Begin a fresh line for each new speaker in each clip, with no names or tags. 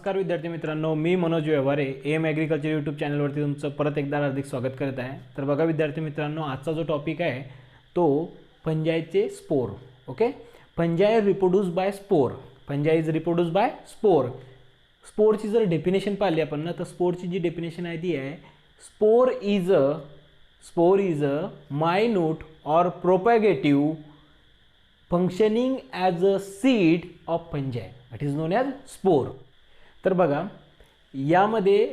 नमस्कार विद्यार्थी मित्रांनो, मी Manoj Vyavahare M agriculture YouTube चॅनलवरती तुमचं परत एकदा हार्दिक स्वागत करत आहे। तर बघा विद्यार्थी मित्रांनो, आजचा जो टॉपिक आहे तो फंजाईचे spore. Okay, fungi reproduce by spore, fungi is reproduce by spore. स्पोरची जर डेफिनेशन पाहिली आपण ना, तर स्पोरची जी डेफिनेशन आहे ती आहे spore is a minute or propagative functioning as a seed of fungi, it is known as spore. तर बघा यामध्ये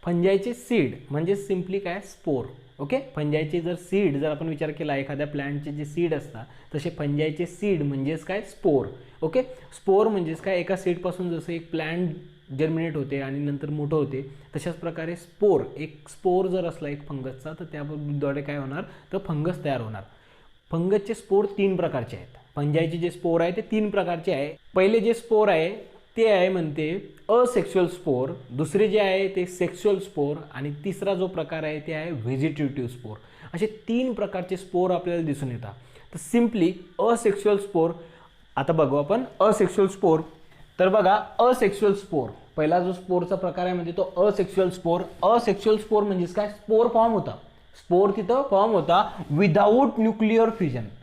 फंजाईचे सीड म्हणजे सिम्पली काय स्पोर। ओके, फंजाईचे जर सीड जर आपण विचार केला एखाद्या प्लांटचे जे सीड असतात तसे फंजाईचे सीड म्हणजेच काय स्पोर। ओके, स्पोर म्हणजेच काय एका सीडपासून जसं एक प्लांट जर्मिनेट होते आणि नंतर मोठं होते तशाच प्रकारे स्पोर, एक स्पोर जर असला एक फंगसचा तर त्याद्वारे काय होणार तर फंगस तयार होणार। फंगसचे स्पोर तीन प्रकारचे आहेत। फंजाईचे जे स्पोर आहे ते तीन प्रकारचे आहे। पहिले जे स्पोर आहे ते आहे म्हणते असेक्शुअल स्पोर, दुसरे जे आहे ते सेक्शुअल स्पोर आणि तिसरा जो प्रकार आहे ते आहे व्हेजिटेटिव्ह स्पोर। असे तीन प्रकारचे स्पोर आपल्याला दिसून येतात। तर सिम्पली असेक्शुअल स्पोर आता बघू आपण। असेक्शुअल स्पोर तर बघा असेक्शुअल स्पोर पहिला जो स्पोरचा प्रकार आहे म्हणजे तो असेक्शुअल स्पोर। असेक्शुअल स्पोर म्हणजे काय स्पोर फॉर्म होता, स्पोर तिथं फॉर्म होता without nuclear fusion.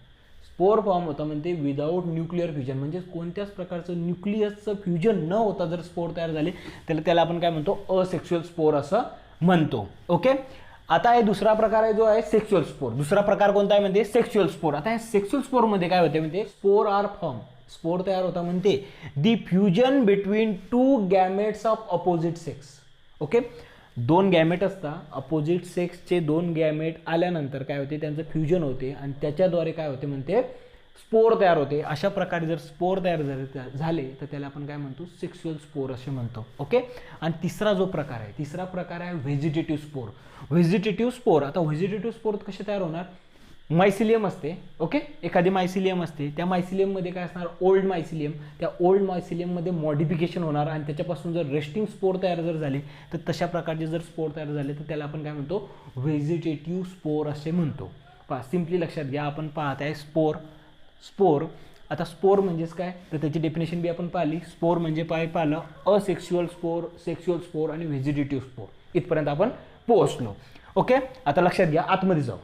Spore form होता म्हणजे विदाऊट न्यूक्लिअर फ्युजन म्हणजे कोणत्याच प्रकारचं न्यूक्लियसचं फ्युजन न होता जर स्पोर तयार झाले त्याला आपण काय म्हणतो असेक्शुअल स्पोर असं म्हणतो। ओके, आता हे दुसरा प्रकार आहे जो आहे सेक्शुअल स्पोर। दुसरा प्रकार कोणता आहे म्हणजे सेक्शुअल स्पोर। आता हे सेक्शुअल स्पोर मध्ये काय होते म्हणजे स्पोर आर फॉर्म, स्पोर तयार होता म्हणते the fusion between two gametes of opposite sex. Okay, दोन गॅमेट असतात, अपोजिट सेक्सचे दोन गॅमेट आल्यानंतर काय होते त्यांचं फ्युजन होते आणि त्याच्याद्वारे काय होते म्हणते स्पोर तयार होते। अशा प्रकारे जर स्पोर तयार झाले तर त्याला आपण काय म्हणतो सेक्शुअल स्पोर असे म्हणतो। ओके, आणि तिसरा प्रकार आहे व्हेजिटेटिव्ह स्पोर। व्हेजिटेटिव्ह स्पोर, आता व्हेजिटेटिव्ह स्पोर कसे तयार होणार, मायसिलियम असते। ओके, एखादी मायसिलियम असते, त्या मायसिलियम मध्ये काय असणार ओल्ड मायसिलियम, त्या ओल्ड मायसिलियम मध्ये मॉडिफिकेशन होणार आणि त्याच्यापासून जर रेस्टिंग स्पोर तयार जर झाले तर तशा प्रकारचे जर स्पोर तयार झाले तर त्याला आपण काय म्हणतो व्हेजिटेटिव्ह स्पोर असे म्हणतो। पहा सिम्पली लक्षात घ्या, आपण पाहत आहे स्पोर। आता स्पोर म्हणजेच काय तर त्याची डेफिनेशन बी आपण पाहिली। स्पोर म्हणजे पाहिलं असेक्शुअल स्पोर, सेक्शुअल स्पोर आणि व्हेजिटेटिव्ह स्पोर, इथपर्यंत आपण पोहोचलो। ओके, आता लक्षात घ्या, आतमध्ये जाऊ।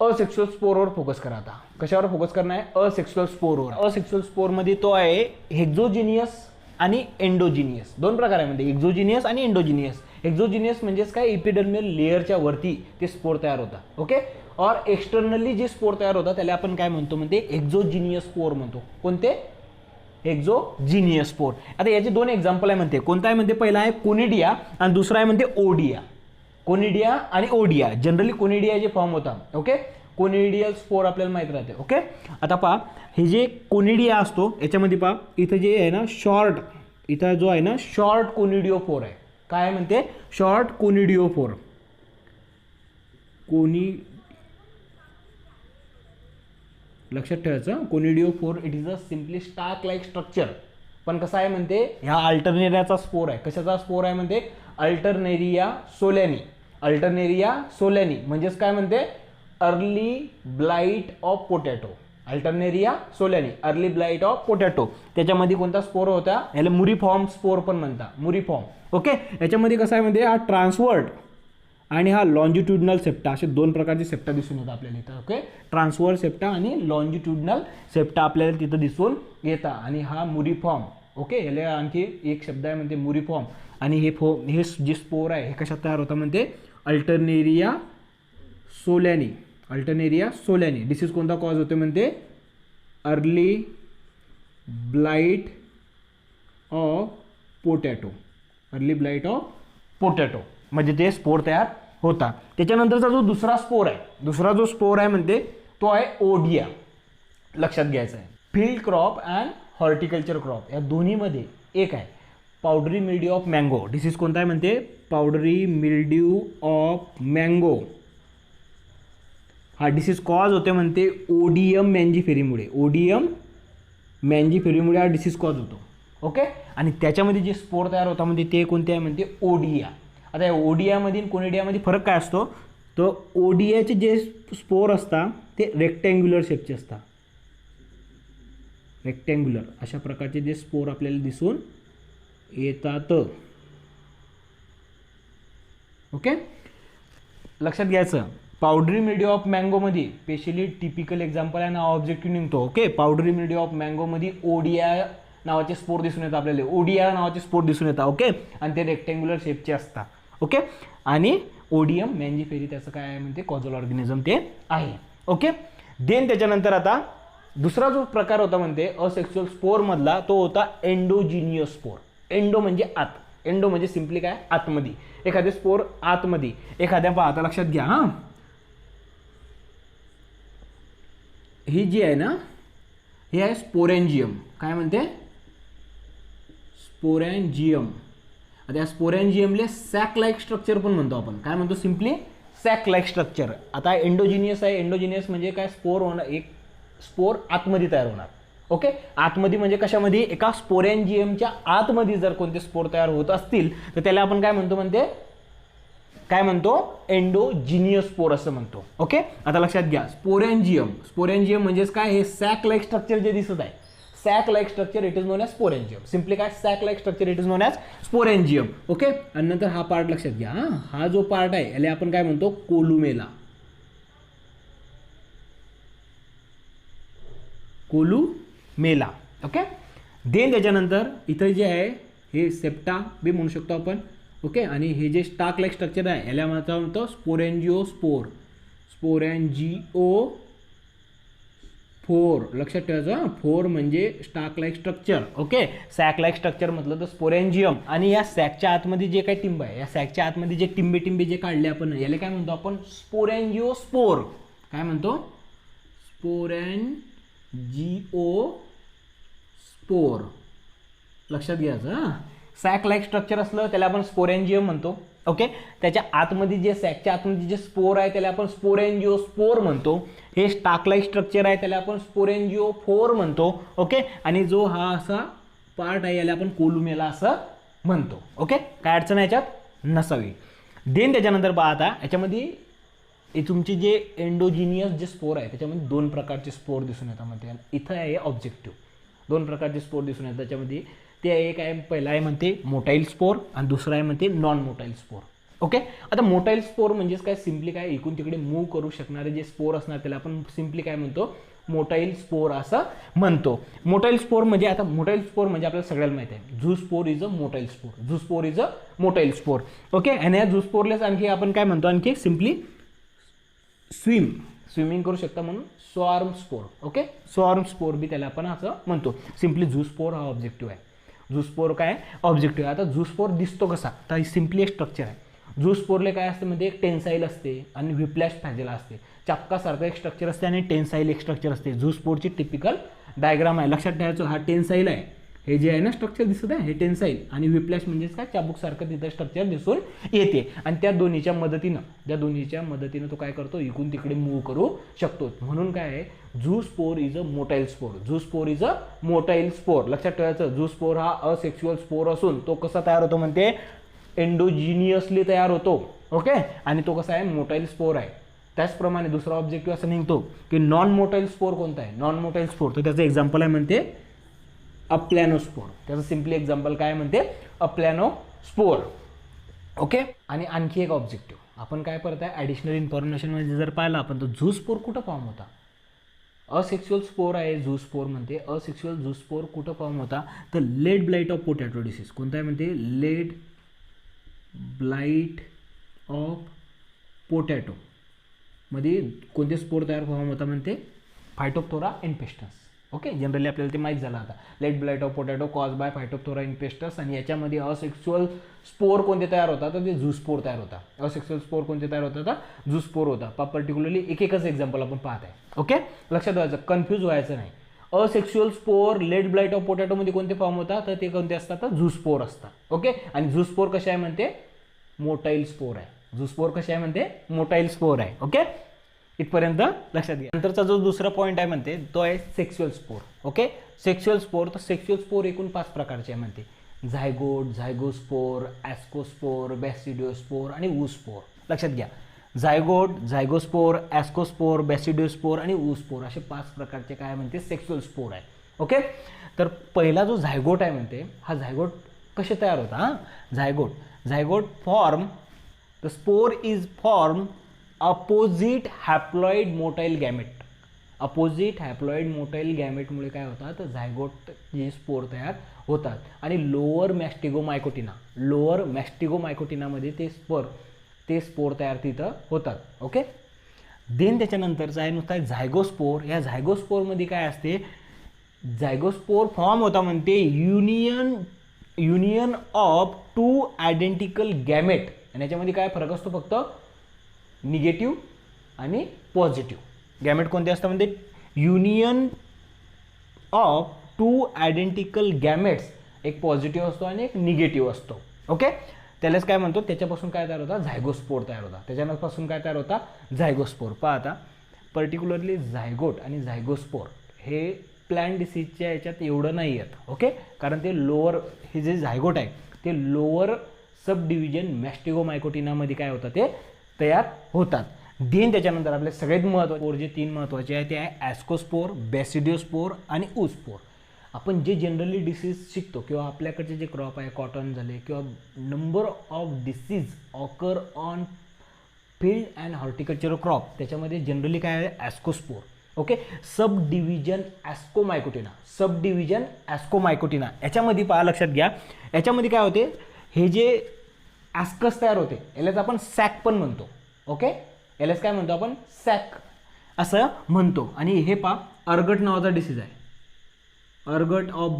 असेक्शुअल स्पोरवर फोकस करा। आता कशावर फोकस करणार आहे असेक्शुअल स्पोरवर। असेक्शुअल स्पोर मध्ये तो आहे हेक्झोजिनियस आणि एंडोजिनियस, दोन प्रकार आहे म्हणजे एक्झोजिनियस आणि एंडोजिनियस। एक्झोजिनियस म्हणजेच काय एपिडर्मल लेअरच्या वरती ते स्पोर तयार होतात। ओके, और एक्सटर्नली जे स्पोर तयार होतात त्याला आपण काय म्हणतो म्हणजे एक्झोजिनियस स्पोर म्हणतो। कोणते एक्झोजिनियस स्पोर। आता याचे दोन एक्झाम्पल आहे म्हणते, कोणता आहे म्हणते पहिला आहे कोनिडिया आणि दुसरा आहे म्हणते ओडिया। कोनिडिया आणि ओडिया, जनरली कोनिडिया जे फॉर्म होता। ओके, कोनिडियल स्पोर आपल्याला माहित राहते। ओके, आता पहा हे जे कोनिडिया असतो याच्यामध्ये पहा इथं जे आहे ना शॉर्ट, इथं जो आहे ना शॉर्ट कोनिडिओफोर आहे। काय म्हणते शॉर्ट कोनिडिओफोर, लक्षात ठेवायचं conidiophore it is a simply stalk like structure. पण कसं आहे म्हणते ह्या अल्टरनेरियाचा स्पोर आहे। कशाचा स्पोर आहे म्हणते अल्टरनेरिया सोलॅनी। अल्टरनेरिया सोलॅनी म्हणजेच काय म्हणते early blight of potato. Alternaria solani early blight of potato, त्याच्यामध्ये कोणता स्पोर होता याला मुरीफॉर्म स्पोर पण म्हणतात, मुरीफॉर्म। ओके, याच्यामध्ये कसं आहे म्हणजे हा ट्रान्सवर्ट आणि हा लॉन्जिट्युडनल सेप्टा असे दोन प्रकारचे सेप्टा दिसून येतात आपल्याला इथं। ओके, ट्रान्सवर्ट सेप्टा आणि लॉन्जिट्युडनल सेप्टा आपल्याला तिथं दिसून येतात आणि हा मुरीफॉर्म। ओके, याला आणखी एक शब्द आहे म्हणते मुरीफॉर्म। आणि हे जे स्पोर आहे हे कशात तयार होतं म्हणते अल्टरनेरिया सोलॅनी। अल्टरनेरिया सोलॅनी डिसीज कोणता कॉज होते म्हणते early blight of potato. Early blight of potato म्हणजे ते स्पोर तयार होता। त्याच्यानंतरचा जो दुसरा स्पोर आहे म्हणते तो आहे ओडिया। लक्षात घ्यायचा आहे field crop and horticulture crop या दोन्हीमध्ये एक आहे पावडरी मिल्ड्यू ऑफ मँगो। डिसीज कोणता आहे म्हणते पावडरी मिल्ड्यू ऑफ मँगो। हा डिसीज कॉज होते म्हणते ओडियम मॅन्जिफेरीमुळे। ओडियम मॅन्जिफेरीमुळे हा डिसीज कॉज होतो। ओके, आणि त्याच्यामध्ये जे स्पोर तयार होता म्हणजे ते कोणते आहे म्हणते ओडिया। आता या ओडियामध्ये आणि कोनिडियामध्ये फरक काय असतो तर ओडियाचे जे स्पोर असतात ते रेक्टँग्युलर शेपचे असतात। रेक्टँग्युलर अशा प्रकारचे जे स्पोर आपल्याला दिसून येतात. ओके, लक्षात घ्यायचं. पावडरी मिडी ऑफ मँगोमध्ये स्पेशली टिपिकल एक्झाम्पल आहे ना ऑब्जेक्टिव्ह निघतो. ओके, पावडरी मिडी ऑफ मँगोमध्ये ओडिया नावाचे स्पोर दिसून येतात आपल्याला. ओडिया नावाचे स्पोर दिसून येतात. ओके, आणि ते रेक्टँग्युलर शेपचे असतात. ओके, आणि ओडियम मॅन्जिफेरी त्याचं काय आहे म्हणते कॉझल ऑर्गॅनिझम ते आहे. ओके, देन त्याच्यानंतर आता दुसरा जो प्रकार होता म्हणते असेक्सुअल स्पोर मधला तो होता एंडोजिनियस स्पोर. एंडो म्हणजे आत, एंडो म्हणजे सिम्पली काय आतमध्ये, एखादे स्पोर आतमध्ये एखाद्या पाहता. लक्षात घ्या हा, ही जी आहे ना ही आहे स्पोरेंजियम. काय म्हणते स्पोरेंजियम. आता या स्पोरेंजियमले सॅक लाईक स्ट्रक्चर पण म्हणतो आपण. काय म्हणतो सिम्पली सॅक लाईक स्ट्रक्चर. आता एंडोजिनियस आहे. एंडोजिनियस म्हणजे काय स्पोर होणार, एक स्पोर आतमध्ये तयार होणार. ओके, आतमध्ये म्हणजे कशामध्ये एका स्पोरेंजियमच्या आतमध्ये जर कोणते स्पोर तयार होत असतील तर त्याला आपण काय म्हणतो म्हणते काय म्हणतो एंडोजिनियस स्पोर असं म्हणतो. ओके, आता लक्षात घ्या स्पोरेंजियम. स्पोरेंजियम म्हणजेच काय हे सॅक लाईक स्ट्रक्चर जे दिसत आहे, sac like structure it is known as sporangium. Simply काय sac like structure it is known as sporangium. Okay, आणि नंतर हा पार्ट लक्षात घ्या. हा जो पार्ट आहे याला आपण काय म्हणतो कोलुमेला. कोलुमेला. ओके, देन त्याच्यानंतर इथं जे आहे हे सेप्टा बी म्हणू शकतो आपण. ओके, आणि हे जे स्टाक लाईक स्ट्रक्चर आहे याला म्हणतो स्पोरेंजिओ स्पोर. स्पोरेंजिओ फोर. लक्षात ठेवायचं, फोर म्हणजे stalk like structure. Okay, sac like structure म्हटलं तर स्पोरेंजियम. आणि या सॅकच्या आतमध्ये जे काही टिंब आहे, या सॅकच्या आतमध्ये जे टिंबे टिंबे जे काढले आपण याला काय म्हणतो आपण स्पोरेंजिओ स्पोर. काय म्हणतो स्पोरेंजिओ स्पोर. लक्षात घ्यायचं. सॅक लाईक स्ट्रक्चर असलं त्याला आपण स्पोरेंजियम म्हणतो. ओके, त्याच्या आतमध्ये जे सॅकच्या आतमध्ये जे स्पोर आहे त्याला आपण स्पोरेंजिओ स्पोर म्हणतो. हे स्टाक लाईक स्ट्रक्चर आहे त्याला आपण स्पोरेंजिओ फोर म्हणतो. ओके, आणि जो हा असा पार्ट आहे याला आपण कोलुमेला असं म्हणतो. ओके, काय अडचण याच्यात नसावी. देन त्याच्यानंतर पहा आता याच्यामध्ये हे तुमचे जे एंडोजिनियस जे स्पोर आहे त्याच्यामध्ये दोन प्रकारचे स्पोर दिसून येतात. म्हणजे इथं आहे ऑब्जेक्टिव्ह. दोन प्रकारचे स्पोर दिसून येतात त्याच्यामध्ये. ते एक आहे, पहिला आहे म्हणते मोटाईल स्पोर आणि दुसरा आहे म्हणते नॉन मोटाईल स्पोर. ओके, आता मोटाईल स्पोर म्हणजेच काय सिम्पली काय इकडून तिकडे मूव्ह करू शकणारे जे स्पोर असणार त्याला आपण सिम्पली काय म्हणतो मोटाईल स्पोर असं म्हणतो. मोटाईल स्पोर म्हणजे आता मोटाईल स्पोर म्हणजे आपल्याला सगळ्याला माहिती आहे zoospore is a motile spore. Zoospore is a motile spore. Okay, आणि या झू स्पोरलेच आणखी आपण काय म्हणतो आणखी सिम्पली स्विमिंग करू शकता म्हणून swarm spore. Okay, swarm spore बी त्याला आपण असं म्हणतो. सिम्पली झू स्पोर हा ऑब्जेक्टिव्ह आहे. झू स्पोर काय ऑब्जेक्टिव्ह आहे. आता झू स्पोर दिसतो कसा तर सिम्पली एक स्ट्रक्चर आहे. झू स्पोरले काय असते म्हणजे एक टेन्साईल असते आणि व्हिप्लॅश फॅजेला असते. चक्कासारखं एक स्ट्रक्चर असते आणि टेन्साईल एक स्ट्रक्चर असते. झू स्पोरची टिपिकल डायग्राम आहे. लक्षात ठेवायचं हा टेन्साईल आहे. हे जे आहे ना स्ट्रक्चर दिसत आहे हे टेन्साईल आणि व्हिप्लॅश म्हणजेच काय चाबूकसारखं तिथं स्ट्रक्चर दिसून येते. आणि त्या दोन्हीच्या मदतीनं तो काय करतो इकडून तिकडे मूव्ह करू शकतो. म्हणून काय आहे zoospore is a motile spore. Zoospore is a motile spore. लक्षात ठेवायचं झू स्पोर हा असेक्शुअल स्पोर असून तो कसा तयार होतो म्हणते एंडोजिनियसली तयार होतो. ओके, आणि तो कसा आहे मोटाईल स्पोर आहे. त्याचप्रमाणे दुसरा ऑब्जेक्टिव्ह असं निघतो की नॉन मोटाईल स्पोर कोणता आहे. नॉन मोटाईल स्पोर तर त्याचं एक्झाम्पल आहे म्हणते अप्लॅनोस्पोर. त्याचं सिम्पली एक्झाम्पल काय म्हणते अप्लॅनोस्पोर. ओके, आणि आणखी एक ऑब्जेक्टिव्ह आपण काय करत आहे ॲडिशनल इन्फॉर्मेशनमध्ये जर पाहिलं आपण तर झू स्पोर कुठं फॉर्म होता. असेक्शुअल स्पोर आहे झू स्पोर म्हणते. असेक्शुअल झू स्पोर कुठं फॉर्म होता तर late blight of potato disease. कोणता आहे म्हणते लेड ब्लाइट ऑफ पोटॅटो मध्ये कोणते स्पोर तयार फॉर्म होता म्हणते फायटोप्थोरा इन्फेस्टस. ओके, जनरली आपल्याला ते माहीत झालं आता late blight of potato cause by Phytophthora infestans. आणि याच्यामध्ये असेक्शुअल स्पोर कोणते तयार होतात तर ते झू स्पोर तयार होता. असेक्शुअल स्पोर कोणते तयार होतात तर झू स्पोर होता. पर्टिक्युलरली एकच एक्झाम्पल आपण पाहत आहे. ओके, लक्षात ठेवायचं कन्फ्यूज व्हायचं नाही. Asexual spore late blight of पोटॅटोमध्ये कोणते फॉर्म होतात तर ते कोणते असतात तर झू स्पोर असतात. ओके, आणि झू स्पोर कशा आहे म्हणते मोटाईल स्पोर आहे. झू स्पोर कशा आहे म्हणते मोटाईल स्पोर आहे. ओके, इथपर्यंत लक्षात घ्या. नंतरचा जो दुसरा पॉईंट आहे म्हणते तो आहे sexual spore. Okay, sexual spore तर सेक्शुअल स्पोर एकूण 5 प्रकारचे आहे म्हणते झायगोट, झायगोस्पोर, ॲस्कोस्पोर, बॅसिडिओस्पोर आणि ऊस्पोर. लक्षात घ्या झायगोट, झायगोस्पोर, ॲस्कोस्पोर, बॅसिडिओस्पोर आणि ऊस्पोर असे 5 प्रकारचे काय म्हणते सेक्शुअल स्पोर आहे. ओके, तर पहिला जो झायगोट आहे म्हणते हा झायगोट कसे तयार होतात हां, zygote form, the spore is form opposite haploid motile gamete. Opposite haploid motile गॅमेटमुळे काय होतात, तर झायगोट जे स्पोर तयार होतात. आणि लोअर मॅस्टिगोमायकोटिनामध्ये ते स्पोर तयार तिथं होतात. ओके. देन त्याच्यानंतरचा आहे नुसता झायगोस्पोर. या झायगोस्पोरमध्ये काय असते, झायगोस्पोर फॉर्म होता म्हणते युनियन ऑफ 2 आयडेंटिकल गॅमेट. आणि याच्यामध्ये काय फरक असतो, फक्त निगेटिव्ह आणि पॉझिटिव्ह. गॅमेट कोणते असतात म्हणते, युनियन ऑफ 2 आयडेंटिकल गॅमेट्स, एक पॉझिटिव्ह असतो आणि एक निगेटिव्ह असतो. ओके. त्यालाच काय म्हणतो, त्याच्यापासून काय तयार होता, झायगोस्पोर तयार होता. त्याच्यापासून काय तयार होता, झायगोस्पोर. पहा आता पर्टिक्युलरली झायगोट आणि झायगोस्पोर हे प्लांट डिसीजच्या याच्यात एवढं नाही आहेत. ओके. कारण ते लोअर, हे जे झायगोट आहे ते लोअर सब डिव्हिजन मॅस्टिगोमायकोटिनामध्ये काय होतं, ते तयार होतात. देन त्याच्यानंतर आपले सगळ्यात महत्त्वाचे जे 3 महत्त्वाचे आहे ते आहे ॲस्कोस्पोर, बॅसिडिओस्पोर आणि ऊस्पोर. आपण जे जनरली डिसीज शिकतो किंवा आपल्याकडचे जे क्रॉप आहे, कॉटन झाले किंवा number of disease occur on field and horticulture crop, त्याच्यामध्ये जनरली काय आहे, ॲस्कोस्पोर. ओके. सब डिव्हिजन ॲस्कोमायकोटिना. याच्यामध्ये पहा, लक्षात घ्या, याच्यामध्ये काय होते, हे जे ॲस्कस तयार होते यालाच आपण सॅक पण म्हणतो. ओके. यालाच काय म्हणतो आपण, सॅक असं म्हणतो. आणि हे पहा, अर्गट नावाचा डिसीज आहे, अर्गट ऑफ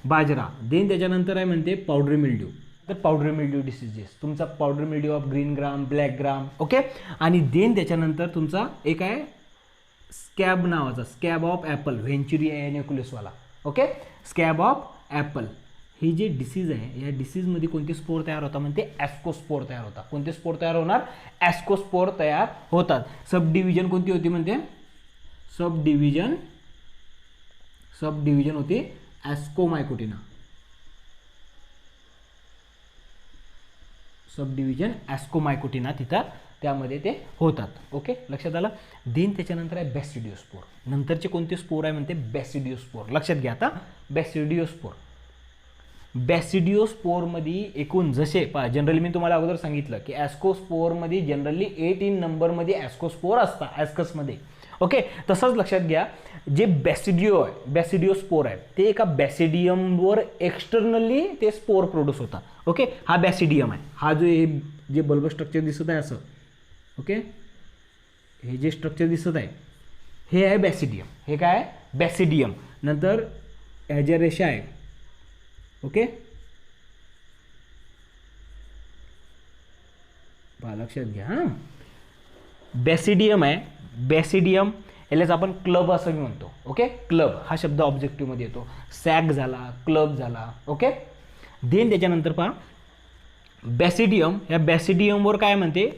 बाजरा. देन त्याच्यानंतर आहे म्हणते पावडरी मिल्ड्यू. तर पावडरी मिल्ड्यू डिसीजेस, तुमचा powdery mildew of green gram, black gram. Okay. आणि देन त्याच्यानंतर तुमचा एक आहे स्कॅब नावाचा, स्कॅब ऑफ ॲपल, व्हेंचुरिया एनिकुलसवाला. ओके. स्कॅब ऑफ ॲपल ही जे डिसीज आहे, या डिसीजमध्ये कोणते स्पोर तयार होतात म्हणते, ॲस्कोस्पोर तयार होतात. कोणते स्पोर तयार होणार, ॲस्कोस्पोर तयार होतात. सब डिव्हिजन कोणती होती म्हणते, सब डिव्हिजन होती ॲस्कोमायकोटिना. सब डिव्हिजन ॲस्कोमायकोटिना तिथं त्यामध्ये ते होतात. ओके. लक्षात आलं. देन त्याच्यानंतर आहे बॅसिडिओस्पोर. नंतरचे कोणते स्पोर आहे म्हणते, बॅसिडिओस्पोर. लक्षात घ्या आता, बॅसिडिओस्पोरमध्ये एकूण जसे पहा, जनरली मी तुम्हाला अगोदर सांगितलं की ॲस्कोस्पोरमध्ये जनरली 8 इन नंबरमध्ये ॲस्कोस्पोर असतात ॲस्कसमध्ये. ओके. तसंच लक्षात घ्या, जे बॅसिडिओस्पोर आहे ते एका बॅसिडियमवर एक्सटर्नली ते स्पोर प्रोड्यूस होतात. ओके. हा बॅसिडियम आहे, हा जो जे बल्ब स्ट्रक्चर दिसत आहे असं. ओके. हे जे स्ट्रक्चर दिसत आहे हे आहे बॅसिडियम. हे काय आहे, बॅसिडियम. नंतर ह्या रेषा आहे. ओके. पहा, लक्षात घ्या हां, बॅसिडियम आहे. बॅसिडियम यालाच आपण क्लब असं म्हणतो. ओके. क्लब हा शब्द ऑब्जेक्टिव्हमध्ये येतो. सॅक झाला, क्लब झाला. ओके. देन त्याच्यानंतर पहा, बॅसिडियम, या बॅसिडियमवर काय म्हणते,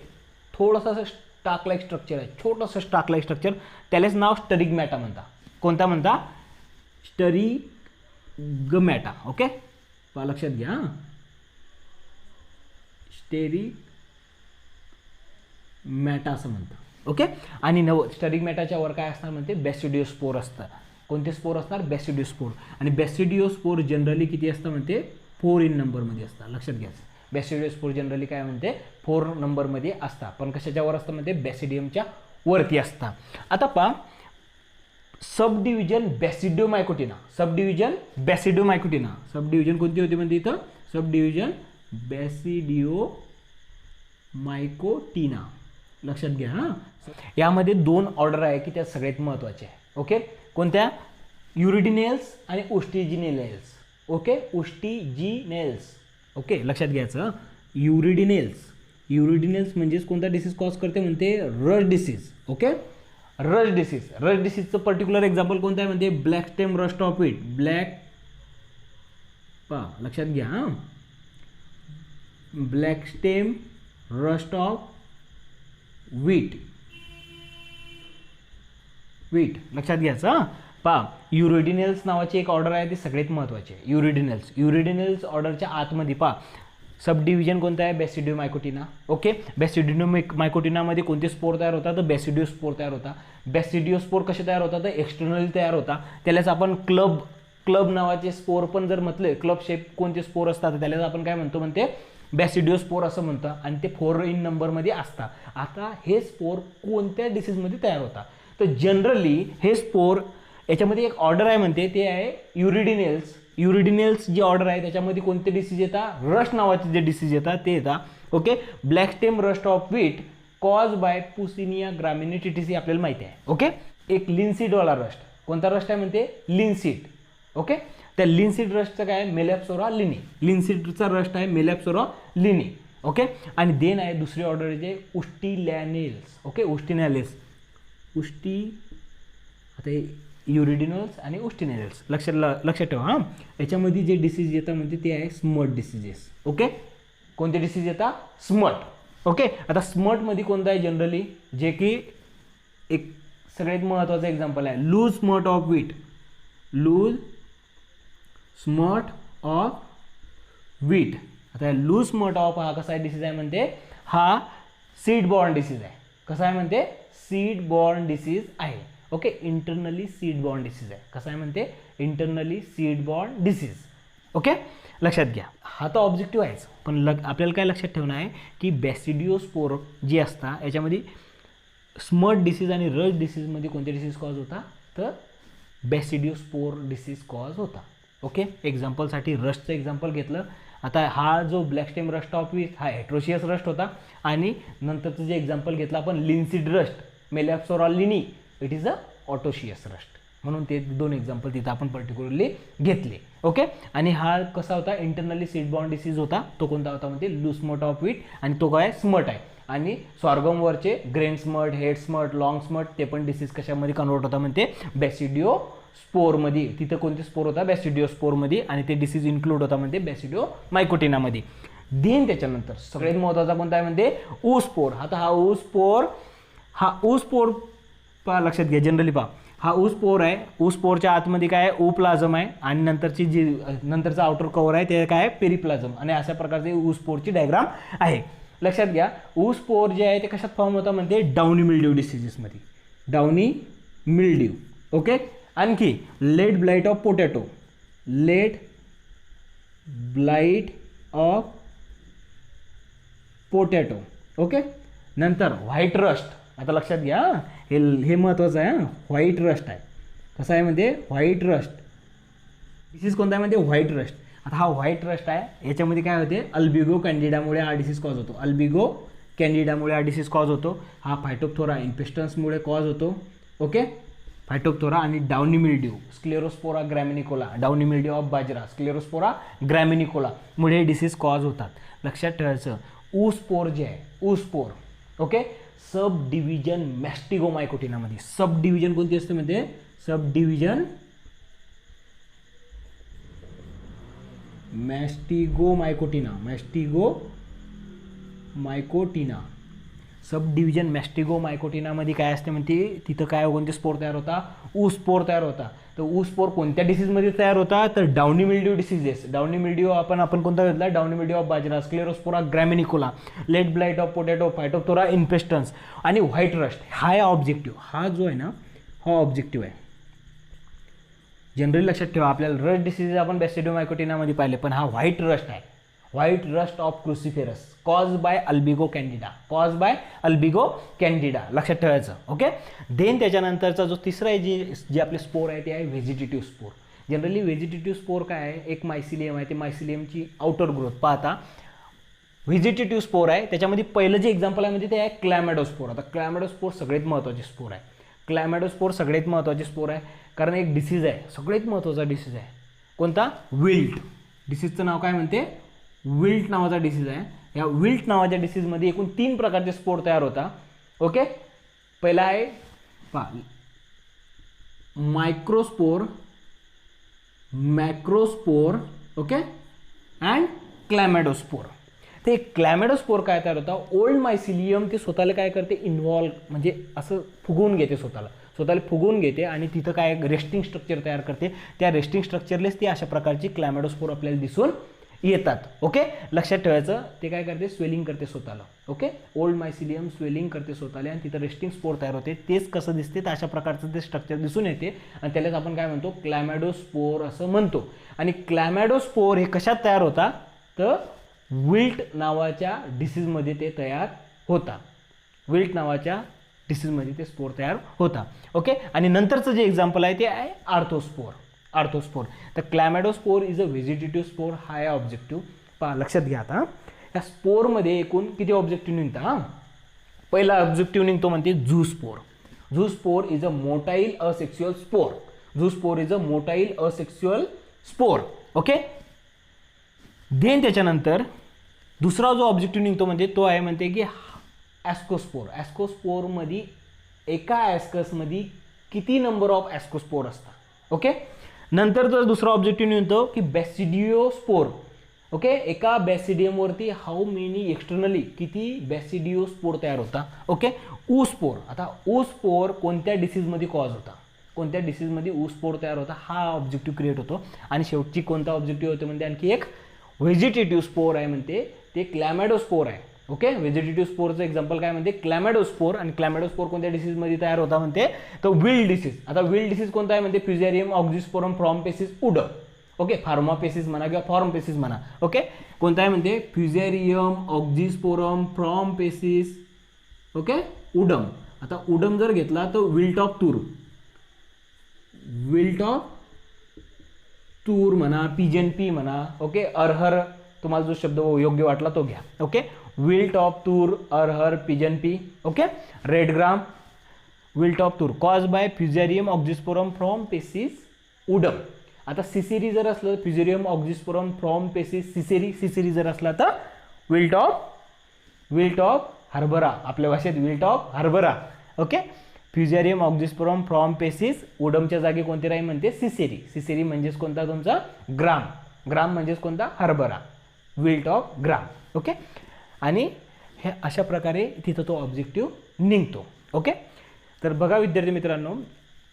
थोडंसं असं स्टाक लाईक स्ट्रक्चर आहे, छोटंसं स्टाक लाईक स्ट्रक्चर. त्यालाच नाव स्टरिगमॅटा म्हणता. कोणता म्हणता, स्टरिगमॅटा. ओके. पहा, लक्षात घ्या, स्टेरिगमॅटा असं म्हणतात. ओके. आणि स्टरिगमॅटाच्या वर काय असणार म्हणते, बॅसिडिओस्पोर असतात. कोणते स्पोर असणार, बॅसिडिओस्पोर. आणि बॅसिडिओस्पोर जनरली किती असतं म्हणते, 4 इन नंबरमध्ये असतात. लक्षात घ्या, बॅसिडिओस्पोर जनरली काय म्हणते, 4 नंबरमध्ये असतात. पण कशाच्या वर असतं म्हणते, बॅसिडियमच्या वरती असतात. आता पहा, सब डिव्हिजन बॅसिडिओमायकोटिना. सब डिव्हिजन कोणती होती म्हणते इथं, सब डिव्हिजन बॅसिडिओमायकोटिना. लक्षात घ्या हां. यामध्ये 2 ऑर्डर आहे की त्या सगळ्यात महत्त्वाचे आहे. ओके. कोणत्या, युरिडिनेल्स आणि ओस्टिजिनेल्स. ओके. ओस्टिजिनेल्स. ओके. लक्षात घ्यायचं, युरिडिनेल्स म्हणजेच कोणता डिसीज कॉज करते म्हणते, रश डिसीज. ओके. रश डिसीजचं पर्टिक्युलर एक्झाम्पल कोणतं आहे म्हणते, black stem rust of wheat. पहा, लक्षात घ्या हां, black stem rust of wheat. लक्षात घ्यायचं. पहा, युरिडिनेल्स नावाची एक ऑर्डर आहे, ती सगळ्यात महत्त्वाची आहे. युरिडिनेल्स ऑर्डरच्या आतमध्ये पहा, सब डिव्हिजन कोणतं आहे, बॅसिडिओमायकोटिना. ओके. बॅसिडिओमायकोटिनामध्ये कोणते स्पोर तयार होतात, तर बॅसिडिओस्पोर तयार होता. बॅसिडिओस्पोर कसे तयार होतात, तर एक्सटर्नली तयार होता. त्यालाच आपण क्लब क्लब नावाचे स्पोर पण जर म्हटले, क्लब शेप कोणते स्पोर असतात त्याला आपण काय म्हणतो बॅसिडिओ स्पोर असं म्हणतं, आणि ते 4 इन नंबरमध्ये असतात. आता हे स्पोर कोणत्या डिसीजमध्ये तयार होतात, तर जनरली हे स्पोर याच्यामध्ये एक ऑर्डर आहे म्हणते, ते आहे युरिडिनेल्स जी ऑर्डर आहे त्याच्यामध्ये कोणते डिसीज येतात, रस्ट नावाचे जे डिसीज येतात ते येतात. Okay, black stem rust of wheat cause by Puccinia graminis टीटीसी आपल्याला माहिती आहे. ओके, एक लिनसीडवाला रस्ट, कोणता रस्ट आहे म्हणते, लिनसीड. ओके, त्या लिनसीड रस्टचं काय आहे, मेलॅप्सोरा लिनी, लिनसीडचा रस्ट आहे मेलॅप्सोरा लिनी. ओके, आणि देन आहे दुसरी ऑर्डर जे उस्टिलॅनेल्स. ओके, आता युरिडिनल्स आणि उस्टिनेल्स लक्षात ठेवा हां. याच्यामध्ये जे डिसीज येतात म्हणजे ते आहे स्मट डिसीजेस. ओके, कोणते डिसीज येतात, स्मट. ओके, आता स्मटमध्ये कोणतं आहे जनरली, जे की एक सगळ्यात महत्त्वाचं एक्झाम्पल आहे loose smut of wheat. Loose smut of wheat. आता लूज स्मट ऑफ हा कसा आहे डिसीज आहे म्हणते, हा सीड बॉर्न डिसीज आहे. कसा आहे म्हणते, सीड बॉर्न डिसीज आहे. Okay, internally seed born disease आहे. कसं आहे म्हणते, internally seed born disease. Okay, लक्षात घ्या. हा तर ऑब्जेक्टिव्ह आहेच, पण आपल्याला काय लक्षात ठेवणं आहे की बॅसिडिओ स्पोर जे असतात याच्यामध्ये स्मट डिसीज आणि रस्ट डिसीजमध्ये कोणते डिसीज कॉज होता, तर बॅसिडिओ स्पोर डिसीज कॉज होता. ओके, एक्झाम्पलसाठी रस्टचं एक्झाम्पल घेतलं. आता हा जो black stem rust of wheat हा हेट्रोशियस रस्ट होता, आणि नंतरचं जे एक्झाम्पल घेतलं आपण लिनसीड रस्ट मेलॅप्सोरा लिनी, it is a autoecious rust. म्हणून ते दोन एक्झाम्पल तिथं आपण पर्टिक्युलरली घेतले. ओके, आणि हा कसा होता, इंटरनली सीड बॉर्न डिसीज होता. तो कोणता होता म्हणजे लूज स्मट ऑफ व्हीट, आणि तो काय स्मट आहे. आणि सॉर्गमवरचे grain smut, head smut, long smut ते पण डिसीज कशामध्ये कन्वर्ट होता म्हणते, बॅसिडिओ स्पोरमध्ये. तिथं कोणते स्पोर होता, बॅसिडिओ स्पोरमध्ये, आणि ते डिसीज इन्क्लूड होता म्हणते बॅसिडिओ मायकोटिनामध्ये. देन त्याच्यानंतर सगळ्यात महत्त्वाचा कोणता आहे म्हणते, ऊस्पोर. आता हा ऊस्पोर लक्षात घ्या, जनरली पहा हा ऊस्पोर आहे. ऊस्पोरच्या आतमध्ये काय आहे, प्लाझम आहे, आणि नंतरचा आउटर कव्हर आहे ते काय आहे, पेरिप्लाझम. आणि अशा प्रकारचे ऊस्पोरची डायग्राम आहे. लक्षात घ्या, ऊस्पोर जे आहे ते कशात फॉर्म होता म्हणते, डाउनी मिल्ड्यू डिसीजेसमध्ये. Downy mildew. ओके, आणखी late blight of potato. Late blight of potato. Okay, नंतर व्हाईट रस्ट. आता लक्षात घ्या, हे महत्त्वाचं आहे. व्हाईट रस्ट आहे. कसं आहे म्हणजे व्हाईट रस्ट डिसीज कोणता आहे म्हणजे व्हाईट रस्ट. आता हा व्हाईट रस्ट आहे, याच्यामध्ये काय होते, अल्बिगो कॅन्डिडामुळे हा डिसीज कॉज होतो. अल्बिगो कॅन्डिडामुळे हा डिसीज कॉज होतो. हा फायटोप्थोरा इन्फेस्टन्समुळे कॉज होतो. ओके, फायटोप्थोरा आणि downy mildew, Sclerospora graminicola, downy mildew of bajra, Sclerospora graminicola मुळे हे डिसीज कॉज होतात. लक्षात ठेवायचं, ऊस्पोर जे आहे, ऊस्पोर. ओके, सब डिव्हिजन मॅस्टिगोमायकोटिनामध्ये. सब डिव्हिजन कोणती असते म्हणजे, सब डिव्हिजन मॅस्टिगोमायकोटिना. सब डिव्हिजन मॅस्टिगोमायकोटिनामध्ये काय असते म्हणते, तिथं काय कोणते स्पोर तयार होता, ऊस्पोर तयार होता. तर ऊस्पोर कोणत्या डिसीजमध्ये तयार होता, तर downy mildew diseases. Downy mildew आपण कोणता घेतला, downy mildew of bajra, Sclerospora graminicola, late blight of potato, Phytophthora infestans आणि व्हाईट रस्ट. हा आहे ऑब्जेक्टिव्ह. हा जो आहे ना, हा ऑब्जेक्टिव्ह आहे. जनरली लक्षात ठेवा, आपल्याला रस्ट डिसीज आपण बॅसिडिओमायकोटिनामध्ये पाहिले, पण हा व्हाईट रस्ट आहे. White rust of cruciferous cause by Albugo candida. लक्षात ठेवायचं. ओके, देन त्याच्यानंतरचा जो तिसरा आहे जे आपले स्पोर आहे ते आहे vegetative spore. Generally vegetative spore काय आहे, एक मायसिलियम आहे, ते मायसिलियमची आउटर ग्रोथ पाहता व्हेजिटेटिव्ह स्पोर आहे. त्याच्यामध्ये पहिलं जे एक्झाम्पल आहे म्हणजे ते आहे क्लॅमॅडोस्पोर. आता क्लॅमॅडोस्पोर सगळ्यात महत्त्वाचे स्पोर आहे. क्लॅमॅडोस्पोर सगळ्यात महत्त्वाचे स्पोर आहे, कारण एक डिसीज आहे, सगळ्यात महत्त्वाचा डिसीज आहे. कोणता, विल्ट. डिसीजचं नाव काय म्हणते, विल्ट नावाचा डिसीज आहे. या विल्ट नावाच्या डिसीजमध्ये एकूण 3 प्रकारचे स्पोर तयार होता. ओके, पहिला आहे मायक्रोस्पोर, मॅक्रोस्पोर, ओके, अँड क्लॅमॅडोस्पोर. ते क्लॅमॅडोस्पोर काय तयार होता, ओल्ड मायसिलियम ते स्वतःला काय करते, म्हणजे असं फुगवून घेते, स्वतःला फुगवून घेते, आणि तिथं काय रेस्टिंग स्ट्रक्चर तयार करते. त्या रेस्टिंग स्ट्रक्चरलेच ती अशा प्रकारची क्लॅमॅडोस्पोर आपल्याला दिसून येतात. ओके, लक्षात ठेवायचं. ते काय करते, स्वेलिंग करते स्वतःला. ओके, ओल्ड मायसिलियम स्वेलिंग करते स्वतःला आणि तिथं रेस्टिंग स्पोर तयार होते. तेच कसं दिसते तर अशा प्रकारचं ते स्ट्रक्चर दिसून येते आणि त्यालाच आपण काय म्हणतो, क्लॅमॅडोस्पोर असं म्हणतो. आणि क्लॅमॅडोस्पोर हे कशात तयार होता तर विल्ट नावाच्या डिसीजमध्ये ते तयार होता. विल्ट नावाच्या डिसीजमध्ये ते स्पोर तयार होता. ओके, आणि नंतरचं जे एक्झाम्पल आहे ते आहे आर्थोस्पोर. आर्थोस्पोर. तर क्लॅमॅडोस्पोर इज अ व्हेजिटेटिव्ह स्पोर. हा आहे ऑब्जेक्टिव्ह. पहा, लक्षात घ्या आता. या स्पोरमध्ये एकूण किती ऑब्जेक्टिव्ह निघतात. पहिला ऑब्जेक्टिव्ह निघतो म्हणते zoospore. Zoospore is a motile asexual spore. Zoospore is a motile asexual spore. Okay, then त्याच्यानंतर दुसरा जो ऑब्जेक्टिव्ह निघतो म्हणजे तो आहे म्हणते की ॲस्कोस्पोर. ॲस्कोस्पोरमध्ये एका ॲस्कसमध्ये किती नंबर ऑफ ॲस्कोस्पोर असतात. ओके, नंतर जो दुसरा ऑब्जेक्टिव्ह निघतो की बॅसिडिओस्पोर. ओके, एका बॅसिडियमवरती हाऊ मेनी एक्सटर्नली किती बॅसिडिओस्पोर तयार होता. ओके, ऊस्पोर. आता ऊस्पोर कोणत्या डिसीजमध्ये कॉज होता, कोणत्या डिसीजमध्ये ऊस्पोर तयार होता हा ऑब्जेक्टिव्ह क्रिएट होतो. आणि शेवटची कोणता ऑब्जेक्टिव्ह होते म्हणजे आणखी एक व्हेजिटेटिव्ह स्पोर आहे म्हणते ते क्लॅमॅडोस्पोर आहे. ओके, व्हेजिटेटिव्ह स्पोरचं एक्झाम्पल काय म्हणते क्लॅमॅडोस्पोर. आणि क्लॅमॅडोस्पोर कोणत्या डिसीजमध्ये तयार होता म्हणते तर विल्ड डिसीज. आता विल्ड डिसीज कोणता आहे म्हणते फ्युझेरियम ऑक्झिस्पोरम फ्रॉम्पेसिस उडम. ओके, फार्मापेसिस म्हणा किंवा फॉर्मपेसिस म्हणा. ओके, कोणता आहे म्हणते फ्युझेरियम ऑक्झिस्पोरम फ्रॉम्पेसिस. ओके, उडम. आता उडम जर घेतला तर विल्ट ऑफ तूर, विल्ट ऑफ तूर म्हणा, पिजन पी म्हणा. ओके, अरहर, तुम्हाला जो शब्द योग्य वाटला तो घ्या. Okay, wilt of tur, arhar, pigeon pea. Okay, red gram, wilt of tur cause by Fusarium oxysporum फ्रॉम्पेसिस उडम. आता सिसेरी जर असलं फ्युझेरियम ऑक्झिस्पोरम फ्रॉम्पेसिस सिसेरी, सिसेरी जर असला तर विल्ट ऑफ हरभरा. आपल्या भाषेत विल्ट ऑफ हरभरा. ओके, फ्युझेरियम ऑक्झिस्पोरम फ्रॉम्पेसिस उडमच्या जागी कोणते राहील म्हणते सिसेरी. सिसेरी म्हणजेच कोणता तुमचा ग्राम. ग्राम म्हणजेच कोणता हरभरा. Wilt of gram. ओके, आणि हे अशा प्रकारे तिथं तो ऑब्जेक्टिव्ह निघतो. ओके, तर बघा विद्यार्थी मित्रांनो,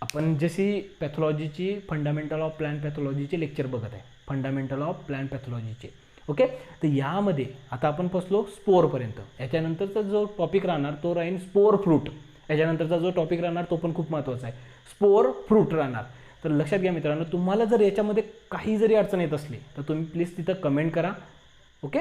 आपण जशी पॅथॉलॉजीची फंडामेंटल ऑफ प्लांट पॅथॉलॉजीचे लेक्चर बघत आहे, फंडामेंटल ऑफ प्लांट पॅथॉलॉजीचे. ओके, तर यामध्ये आता आपण पोचलो स्पोरपर्यंत. याच्यानंतरचा जो टॉपिक राहणार तो राहील स्पोर फ्रूट. याच्यानंतरचा जो टॉपिक राहणार तो पण खूप महत्त्वाचा आहे, स्पोर फ्रूट राहणार. तर लक्षात घ्या मित्रांनो, तुम्हाला जर याच्यामध्ये काही जरी अडचण येत असली तर तुम्ही प्लीज तिथं कमेंट करा. ओके.